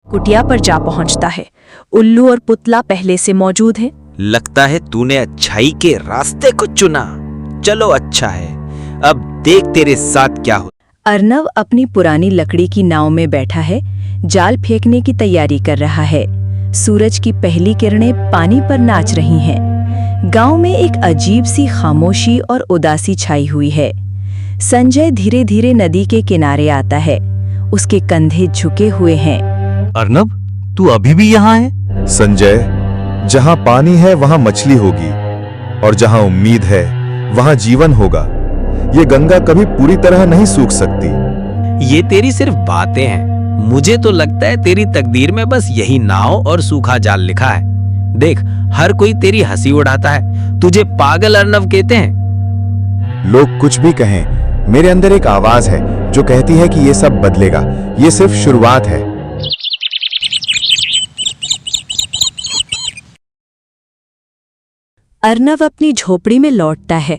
कुटिया पर जा पहुंचता है। उल्लू और पुतला पहले से मौजूद है। लगता है तूने अच्छाई के रास्ते को चुना। चलो अच्छा है, अब देख तेरे साथ क्या हो। अर्नव अपनी पुरानी लकड़ी की नाव में बैठा है, जाल फेंकने की तैयारी कर रहा है। सूरज की पहली किरणें पानी पर नाच रही हैं। गांव में एक अजीब सी खामोशी और उदासी छाई हुई है। संजय धीरे धीरे नदी के किनारे आता है। उसके कंधे झुके हुए हैं। अर्नव, तू अभी भी यहाँ है? संजय, जहां पानी है वहां मछली होगी, और जहां उम्मीद है वहां जीवन होगा। ये गंगा कभी पूरी तरह नहीं सूख सकती। ये तेरी सिर्फ बातें हैं। मुझे तो लगता है तेरी तकदीर में बस यही नाव और सूखा जाल लिखा है। देख, हर कोई तेरी हंसी उड़ाता है। तुझे पागल अर्नव कहते हैं। लोग कुछ भी कहें, मेरे अंदर एक आवाज है जो कहती है कि ये सब बदलेगा। ये सिर्फ शुरुआत है। अर्नव अपनी झोपड़ी में लौटता है।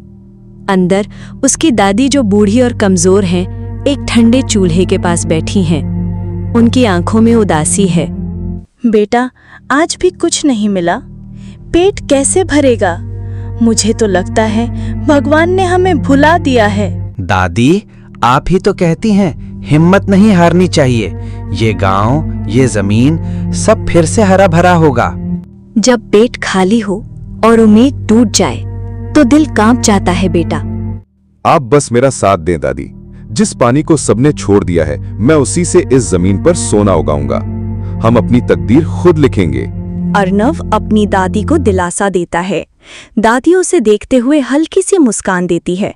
अंदर उसकी दादी, जो बूढ़ी और कमजोर हैं, एक ठंडे चूल्हे के पास बैठी हैं। उनकी आंखों में उदासी है। बेटा, आज भी कुछ नहीं मिला। पेट कैसे भरेगा? मुझे तो लगता है भगवान ने हमें भुला दिया है। दादी, आप ही तो कहती हैं हिम्मत नहीं हारनी चाहिए। ये गांव, ये जमीन सब फिर से हरा भरा होगा। जब पेट खाली हो और उम्मीद टूट जाए तो दिल कांप जाता है बेटा। आप बस मेरा साथ दें दादी। जिस पानी को सबने छोड़ दिया है, मैं उसी से इस जमीन पर सोना उगाऊंगा। हम अपनी तकदीर खुद लिखेंगे। अर्नव अपनी दादी को दिलासा देता है। दादी उसे देखते हुए हल्की सी मुस्कान देती है।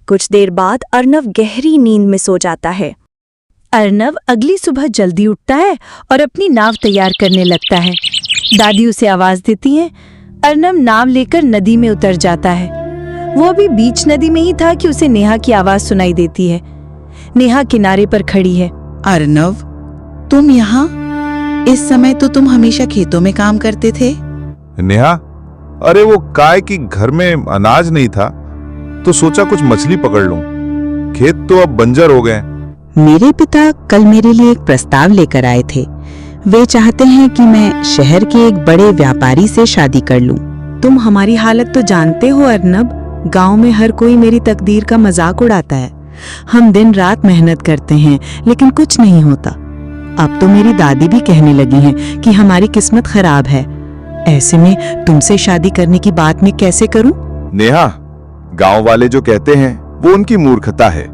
कुछ देर बाद अर्नव गहरी नींद में सो जाता है। अर्नव अगली सुबह जल्दी उठता है और अपनी नाव तैयार करने लगता है। दादी उसे आवाज देती है। अर्नव नाव लेकर नदी में उतर जाता है। वो अभी बीच नदी में ही था कि उसे नेहा की आवाज सुनाई देती है। नेहा किनारे पर खड़ी है। अर्नव, तुम यहाँ? इस समय तो तुम हमेशा खेतों में काम करते थे। नेहा, अरे वो काय की घर में अनाज नहीं था तो सोचा कुछ मछली पकड़ लूं। खेत तो अब बंजर हो गए। मेरे पिता कल मेरे लिए एक प्रस्ताव लेकर आए थे। वे चाहते हैं कि मैं शहर के एक बड़े व्यापारी से शादी कर लूं। तुम हमारी हालत तो जानते हो अर्नब। गांव में हर कोई मेरी तकदीर का मजाक उड़ाता है। हम दिन रात मेहनत करते हैं लेकिन कुछ नहीं होता। अब तो मेरी दादी भी कहने लगी हैं कि हमारी किस्मत खराब है। ऐसे में तुमसे शादी करने की बात मैं कैसे करूं? नेहा, गांव वाले जो कहते हैं वो उनकी मूर्खता है।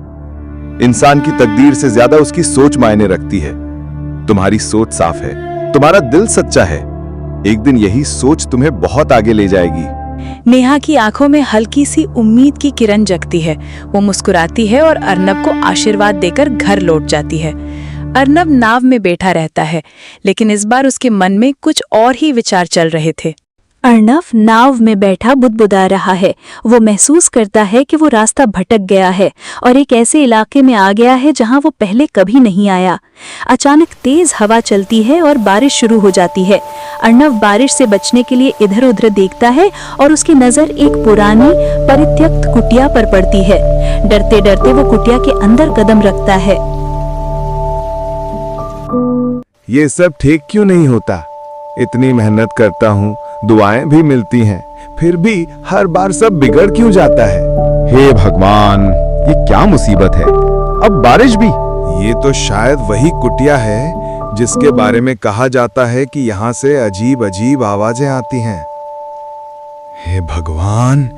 इंसान की तकदीर से ज्यादा उसकी सोच मायने रखती है। तुम्हारी सोच साफ है, तुम्हारा दिल सच्चा है। एक दिन यही सोच तुम्हें बहुत आगे ले जाएगी। नेहा की आंखों में हल्की सी उम्मीद की किरण जगती है। वो मुस्कुराती है और अर्नब को आशीर्वाद देकर घर लौट जाती है। अर्नब नाव में बैठा रहता है, लेकिन इस बार उसके मन में कुछ और ही विचार चल रहे थे। अर्नब नाव में बैठा बुदबुदा रहा है। वो महसूस करता है कि वो रास्ता भटक गया है और एक ऐसे इलाके में आ गया है जहां वो पहले कभी नहीं आया। अचानक तेज हवा चलती है और बारिश शुरू हो जाती है। अर्नब बारिश से बचने के लिए इधर उधर देखता है और उसकी नजर एक पुरानी परित्यक्त कुटिया पर पड़ती है। डरते डरते वो कुटिया के अंदर कदम रखता है। ये सब ठीक क्यों नहीं होता? इतनी मेहनत करता हूँ, दुआएं भी मिलती हैं, फिर भी हर बार सब बिगड़ क्यों जाता है? हे भगवान, ये क्या मुसीबत है? अब बारिश भी। ये तो शायद वही कुटिया है जिसके बारे में कहा जाता है कि यहाँ से अजीब अजीब आवाजें आती हैं। हे भगवान,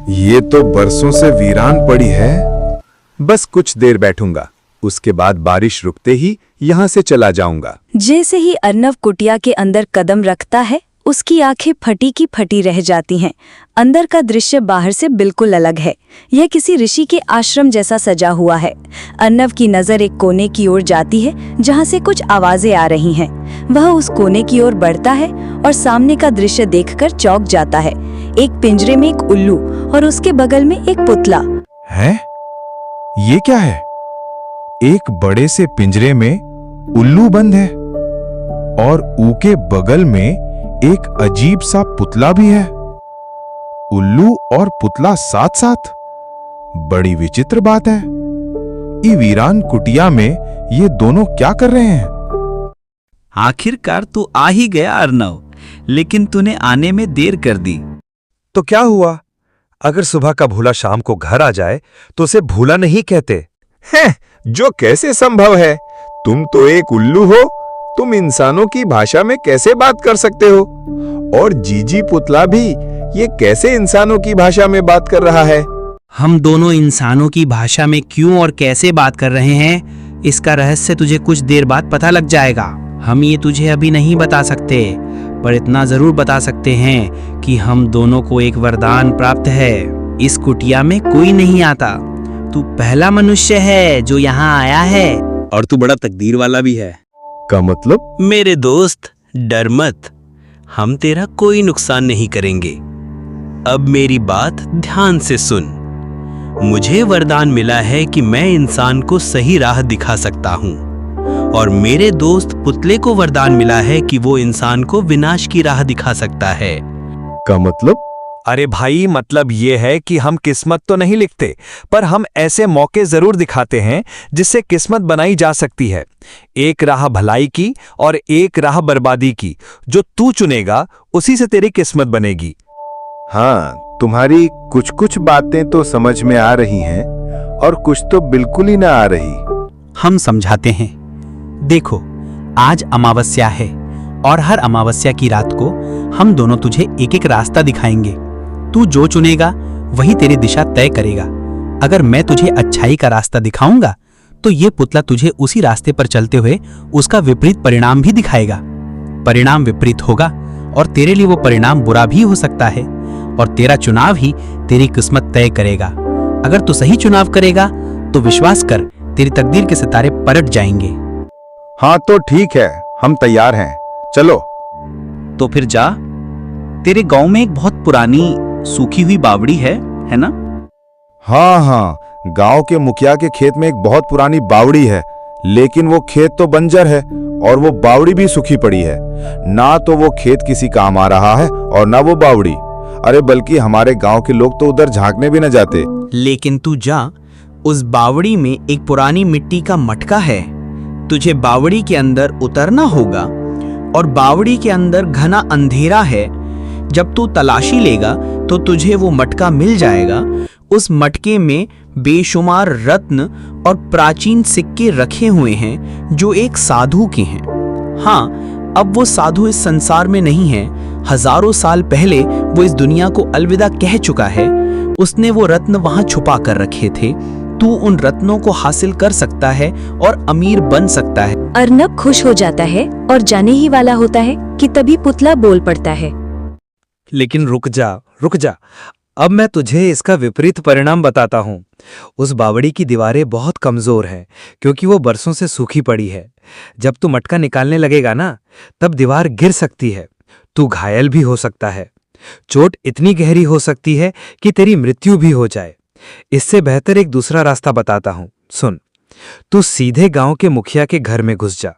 ये तो बरसों से वीरान पड़ी है। बस कुछ देर बैठूंगा, उसके बाद बारिश रुकते ही यहाँ से चला जाऊंगा। जैसे ही अर्नब कुटिया के अंदर कदम रखता है, उसकी आंखें फटी की फटी रह जाती हैं। अंदर का दृश्य बाहर से बिल्कुल अलग है। यह किसी ऋषि के आश्रम जैसा सजा हुआ है। अर्नब की नजर एक कोने की ओर जाती है जहां से कुछ आवाजें आ रही हैं। वह उस कोने की ओर बढ़ता है और सामने का दृश्य देखकर चौंक जाता है। एक पिंजरे में एक उल्लू और उसके बगल में एक पुतला। है? ये क्या है? एक बड़े से पिंजरे में उल्लू बंद है और ऊ के बगल में एक अजीब सा पुतला भी है। उल्लू और पुतला साथ साथ। बड़ी विचित्र बात है। ये वीरान कुटिया में ये दोनों क्या कर रहे हैं? आखिरकार तू आ ही गया अर्नव, लेकिन तूने आने में देर कर दी। तो क्या हुआ? अगर सुबह का भूला शाम को घर आ जाए तो उसे भूला नहीं कहते। हैं, जो कैसे संभव है? तुम तो एक उल्लू हो। तुम इंसानों की भाषा में कैसे बात कर सकते हो? और जीजी पुतला भी ये कैसे इंसानों की भाषा में बात कर रहा है? हम दोनों इंसानों की भाषा में क्यों और कैसे बात कर रहे हैं, इसका रहस्य तुझे कुछ देर बाद पता लग जाएगा। हम ये तुझे अभी नहीं बता सकते, पर इतना जरूर बता सकते हैं कि हम दोनों को एक वरदान प्राप्त है। इस कुटिया में कोई नहीं आता। तू पहला मनुष्य है जो यहाँ आया है, और तू बड़ा तकदीर वाला भी है। का मतलब? मेरे दोस्त, डर मत, हम तेरा कोई नुकसान नहीं करेंगे। अब मेरी बात ध्यान से सुन। मुझे वरदान मिला है कि मैं इंसान को सही राह दिखा सकता हूँ, और मेरे दोस्त पुतले को वरदान मिला है कि वो इंसान को विनाश की राह दिखा सकता है। का मतलब? अरे भाई, मतलब ये है कि हम किस्मत तो नहीं लिखते, पर हम ऐसे मौके जरूर दिखाते हैं जिससे किस्मत बनाई जा सकती है। एक राह भलाई की और एक राह बर्बादी की। जो तू चुनेगा उसी से तेरी किस्मत बनेगी। हाँ, तुम्हारी कुछ कुछ बातें तो समझ में आ रही हैं और कुछ तो बिल्कुल ही ना आ रही। हम समझाते हैं। देखो, आज अमावस्या है और हर अमावस्या की रात को हम दोनों तुझे एक एक रास्ता दिखाएंगे। तू जो चुनेगा वही तेरी दिशा तय करेगा। अगर मैं तुझे अच्छाई का रास्ता दिखाऊंगा तो ये पुतला तुझे उसी रास्ते पर चलते हुए उसका विपरीत परिणाम भी दिखाएगा। परिणाम विपरीत होगा और तेरे लिए वो परिणाम बुरा भी हो सकता है, और तेरा चुनाव ही तेरी किस्मत तय करेगा। अगर तू सही चुनाव करेगा तो विश्वास कर, तेरी तकदीर के सितारे पलट जाएंगे। हाँ तो ठीक है, हम तैयार हैं, चलो। तो फिर जा। तेरे गांव में एक बहुत पुरानी सूखी हुई बावड़ी है ना? हाँ हाँ, गांव के मुखिया के खेत में एक बहुत पुरानी बावड़ी है, लेकिन वो खेत तो बंजर है और वो बावड़ी भी सूखी पड़ी है। ना तो वो खेत किसी काम आ रहा है और ना वो बावड़ी। अरे बल्कि हमारे गांव के लोग तो उधर झांकने भी न जाते। लेकिन तू जा, उस बावड़ी में एक पुरानी मिट्टी का मटका है। तुझे बावड़ी के अंदर उतरना होगा, और बावड़ी के अंदर घना अंधेरा है। जब तू तलाशी लेगा तो तुझे वो मटका मिल जाएगा। उस मटके में बेशुमार रत्न और प्राचीन सिक्के रखे हुए हैं जो एक साधु के हैं। हाँ, अब वो साधु इस संसार में नहीं है। हजारों साल पहले वो इस दुनिया को अलविदा कह चुका है। उसने वो रत्न वहां छुपा कर रखे थे। तू उन रत्नों को हासिल कर सकता है और अमीर बन सकता है। अर्नब खुश हो जाता है और जाने ही वाला होता है कि तभी पुतला बोल पड़ता है। लेकिन रुक जा, अब मैं तुझे इसका विपरीत परिणाम बताता हूँ। उस बावड़ी की दीवारें बहुत कमजोर हैं क्योंकि वो बरसों से सूखी पड़ी है। जब तू मटका निकालने लगेगा ना, तब दीवार गिर सकती है। तू घायल भी हो सकता है। चोट इतनी गहरी हो सकती है कि तेरी मृत्यु भी हो जाए। इससे बेहतर एक दूसरा रास्ता बताता हूँ, सुन। तू सीधे गांव के मुखिया के घर में घुस जा।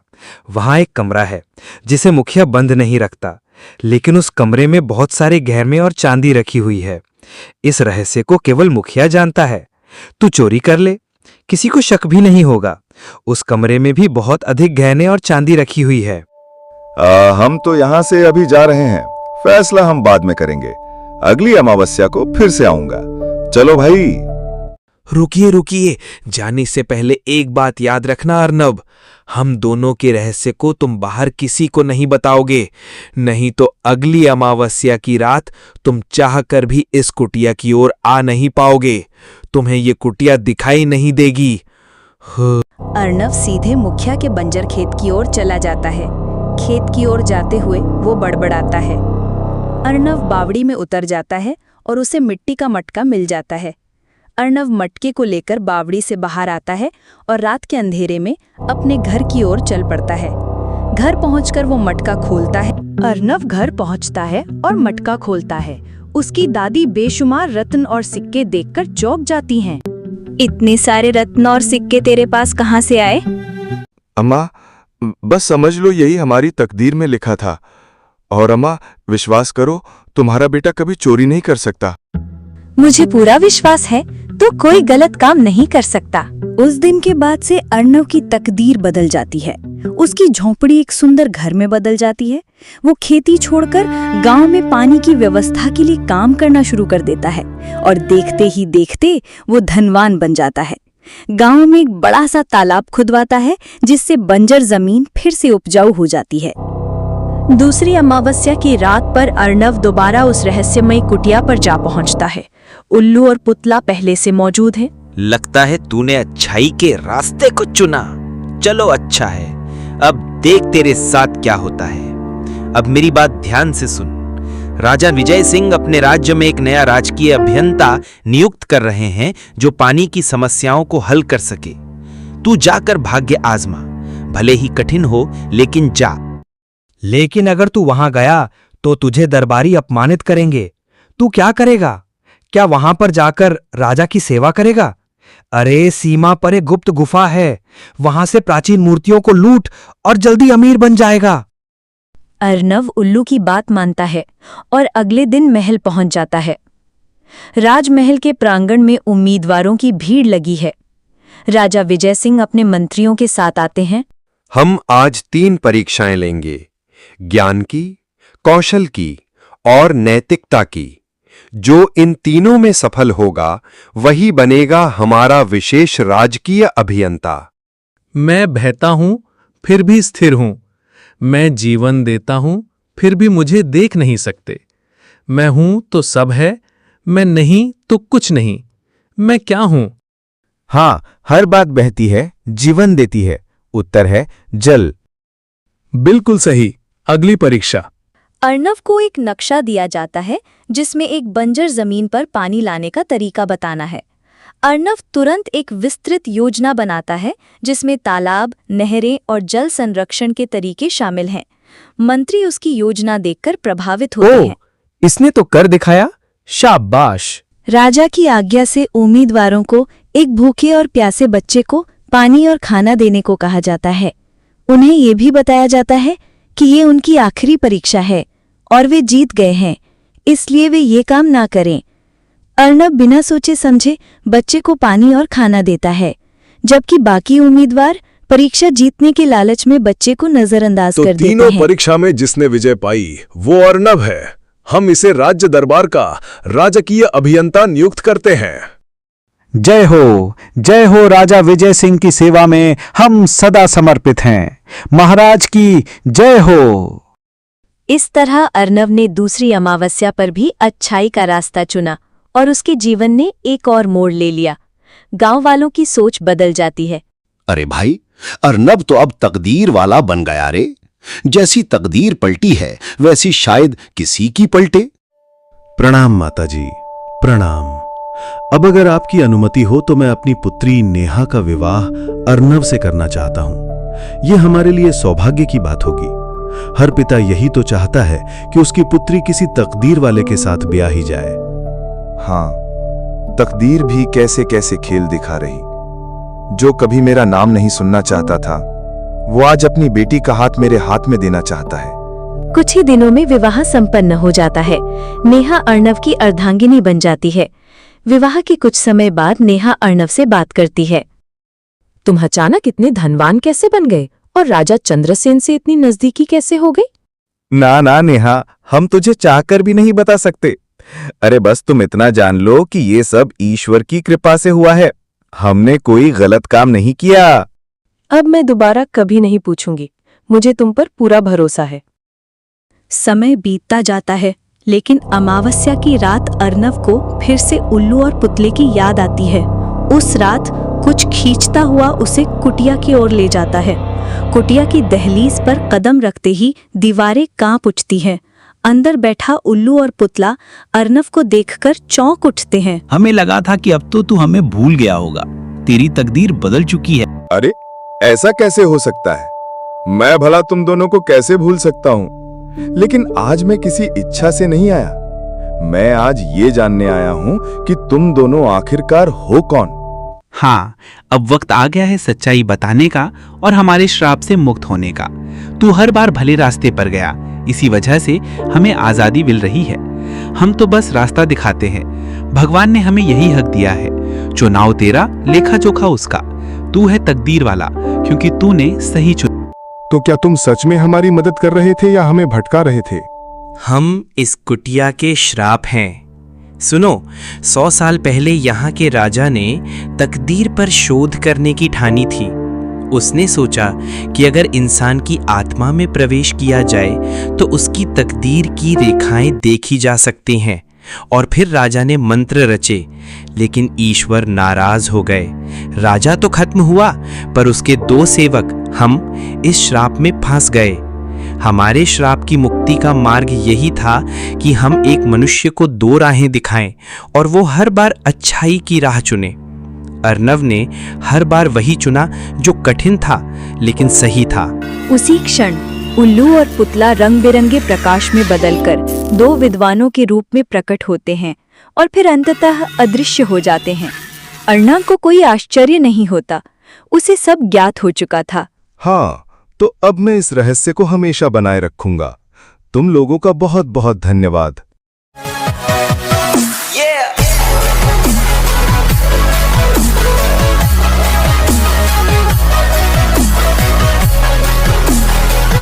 वहां एक कमरा है जिसे मुखिया बंद नहीं रखता, लेकिन उस कमरे में बहुत सारे गहने और चांदी रखी हुई है। इस रहस्य को केवल मुखिया जानता है। तू चोरी कर ले, किसी को शक भी नहीं होगा। उस कमरे में भी बहुत अधिक गहने और चांदी रखी हुई है। हम तो यहाँ से अभी जा रहे हैं, फैसला हम बाद में करेंगे। अगली अमावस्या को फिर से आऊंगा। चलो भाई। रुकिए, जाने से पहले एक बात याद रखना अर्नब, हम दोनों के रहस्य को तुम बाहर किसी को नहीं बताओगे, नहीं तो अगली अमावस्या की रात तुम चाहकर भी इस कुटिया की ओर आ नहीं पाओगे। तुम्हें ये कुटिया दिखाई नहीं देगी। अर्नब सीधे मुखिया के बंजर खेत की ओर चला जाता है। खेत की ओर जाते हुए वो बड़बड़ाता है। अर्नब बावड़ी में उतर जाता है और उसे मिट्टी का मटका मिल जाता है। अर्नब मटके को लेकर बावड़ी से बाहर आता है और रात के अंधेरे में अपने घर की ओर चल पड़ता है। घर पहुंचकर वो मटका खोलता है। अर्नब घर पहुंचता है और मटका खोलता है। उसकी दादी बेशुमार रत्न और सिक्के देखकर चौंक जाती हैं। इतने सारे रत्न और सिक्के तेरे पास कहाँ से आए? अम्मा, बस समझ लो यही हमारी तकदीर में लिखा था। और अम्मा, विश्वास करो, तुम्हारा बेटा कभी चोरी नहीं कर सकता। मुझे पूरा विश्वास है तो कोई गलत काम नहीं कर सकता। उस दिन के बाद से अर्नव की तकदीर बदल जाती है। उसकी झोंपड़ी एक सुंदर घर में बदल जाती है। वो खेती छोड़कर गांव में पानी की व्यवस्था के लिए काम करना शुरू कर देता है और देखते ही देखते वो धनवान बन जाता है। गांव में एक बड़ा सा तालाब खुदवाता है जिससे बंजर जमीन फिर से उपजाऊ हो जाती है। दूसरी अमावस्या की रात पर अर्नव दोबारा उस रहस्यमयी कुटिया पर जा पहुंचता है। उल्लू और पुतला पहले से मौजूद है। लगता है तूने अच्छाई के रास्ते को चुना। चलो अच्छा है, अब देख तेरे साथ क्या होता है। अब मेरी बात ध्यान से सुन। राजा विजय सिंह अपने राज्य में एक नया राजकीय अभियंता नियुक्त कर रहे हैं जो पानी की समस्याओं को हल कर सके। तू जाकर भाग्य आजमा, भले ही कठिन हो लेकिन जा। लेकिन अगर तू वहां गया तो तुझे दरबारी अपमानित करेंगे। तू क्या करेगा? क्या वहां पर जाकर राजा की सेवा करेगा? अरे सीमा पर एक गुप्त गुफा है, वहां से प्राचीन मूर्तियों को लूट और जल्दी अमीर बन जाएगा। अर्नव उल्लू की बात मानता है और अगले दिन महल पहुंच जाता है। राजमहल के प्रांगण में उम्मीदवारों की भीड़ लगी है। राजा विजय सिंह अपने मंत्रियों के साथ आते हैं। हम आज 3 परीक्षाएं लेंगे, ज्ञान की, कौशल की और नैतिकता की। जो इन तीनों में सफल होगा वही बनेगा हमारा विशेष राजकीय अभियंता। मैं बहता हूं फिर भी स्थिर हूं। मैं जीवन देता हूं फिर भी मुझे देख नहीं सकते। मैं हूं तो सब है, मैं नहीं तो कुछ नहीं। मैं क्या हूं? हाँ, हर बात बहती है, जीवन देती है। उत्तर है जल। बिल्कुल सही। अगली परीक्षा। अर्नव को एक नक्शा दिया जाता है जिसमें एक बंजर जमीन पर पानी लाने का तरीका बताना है। अर्नव तुरंत एक विस्तृत योजना बनाता है जिसमें तालाब, नहरें और जल संरक्षण के तरीके शामिल हैं। मंत्री उसकी योजना देखकर प्रभावित होते हैं। इसने तो कर दिखाया, शाबाश। राजा की आज्ञा से उम्मीदवारों को एक भूखे और प्यासे बच्चे को पानी और खाना देने को कहा जाता है। उन्हें ये भी बताया जाता है कि ये उनकी आखिरी परीक्षा है और वे जीत गए हैं, इसलिए वे ये काम ना करें। अर्नव बिना सोचे समझे बच्चे को पानी और खाना देता है, जबकि बाकी उम्मीदवार परीक्षा जीतने के लालच में बच्चे को नजरअंदाज कर देते हैं। तीनों परीक्षा में जिसने विजय पाई वो अर्नव है। हम इसे राज्य दरबार का राजकीय अभियंता नियुक्त करते हैं। जय हो राजा विजय सिंह की सेवा में हम सदा समर्पित हैं। महाराज की जय हो। इस तरह अर्नव ने दूसरी अमावस्या पर भी अच्छाई का रास्ता चुना और उसके जीवन ने एक और मोड़ ले लिया। गांव वालों की सोच बदल जाती है। अरे भाई, अर्नव तो अब तकदीर वाला बन गया रे। जैसी तकदीर पलटी है वैसी शायद किसी की पलटे। प्रणाम माताजी, प्रणाम। अब अगर आपकी अनुमति हो तो मैं अपनी पुत्री नेहा का विवाह अर्नव से करना चाहता हूं। यह हमारे लिए सौभाग्य की बात होगी। हर पिता यही तो चाहता है कि उसकी पुत्री किसी तकदीर वाले के साथ ब्याही जाए। हाँ, तकदीर भी कैसे कैसे खेल दिखा रही। जो कभी मेरा नाम नहीं सुनना चाहता था वो आज अपनी बेटी का हाथ मेरे हाथ में देना चाहता है। कुछ ही दिनों में विवाह संपन्न हो जाता है। नेहा अर्नव की अर्धांगिनी बन जाती है। विवाह के कुछ समय बाद नेहा अर्नव से बात करती है। तुम अचानक इतने धनवान कैसे बन गए और राजा चंद्रसेन से इतनी नजदीकी कैसे हो गई? ना नेहा, हम तुझे चाहकर भी नहीं बता सकते। अरे बस तुम इतना जान लो कि ये सब ईश्वर की कृपा से हुआ है। हमने कोई गलत काम नहीं किया। अब मैं दोबारा कभी नहीं पूछूंगी। मुझे तुम पर पूरा भरोसा है। समय बीतता जाता है, लेकिन अमावस्या की रात अर्नव को फिर से उल्लू और पुतले की याद आती है। उस रात कुछ खींचता हुआ उसे कुटिया की ओर ले जाता है। कुटिया की दहलीज पर कदम रखते ही दीवारें कांप उठती हैं। अंदर बैठा उल्लू और पुतला अर्नव को देखकर चौंक उठते हैं। हमें लगा था कि अब तो तू हमें भूल गया होगा। तेरी तकदीर बदल चुकी है। अरे ऐसा कैसे हो सकता है? मैं भला तुम दोनों को कैसे भूल सकता हूँ? लेकिन आज मैं किसी इच्छा से नहीं आया। मैं आज ये जानने आया हूँ कि तुम दोनों आखिरकार हो कौन। हाँ, अब वक्त आ गया है सच्चाई बताने का और हमारे श्राप से मुक्त होने का। तू हर बार भले रास्ते पर गया, इसी वजह से हमें आजादी मिल रही है। हम तो बस रास्ता दिखाते हैं। भगवान ने हमें यही हक दिया है। चुनाव तेरा, लेखा जोखा उसका। तू है तकदीर वाला क्योंकि तूने सही चुना। तो क्या तुम सच में हमारी मदद कर रहे थे या हमें भटका रहे थे? हम इस कुटिया के श्राप हैं। सुनो, 100 साल पहले यहाँ के राजा ने तकदीर पर शोध करने की ठानी थी। उसने सोचा कि अगर इंसान की आत्मा में प्रवेश किया जाए तो उसकी तकदीर की रेखाएं देखी जा सकती हैं। और फिर राजा ने मंत्र रचे, लेकिन ईश्वर नाराज हो गए। राजा तो खत्म हुआ, पर उसके 2 सेवक, हम इस श्राप में फंस गए। हमारे श्राप की मुक्ति का मार्ग यही था कि हम एक मनुष्य को 2 राहें दिखाएं और वो हर बार अच्छाई की राह चुने। अर्नव ने हर बार वही चुना जो कठिन था लेकिन सही था। उसी क्षण उल्लू और पुतला रंग बिरंगे प्रकाश में बदलकर 2 विद्वानों के रूप में प्रकट होते हैं और फिर अंततः अदृश्य हो जाते हैं। अर्नव को कोई आश्चर्य नहीं होता, उसे सब ज्ञात हो चुका था। हाँ, तो अब मैं इस रहस्य को हमेशा बनाए रखूंगा। तुम लोगों का बहुत बहुत धन्यवाद।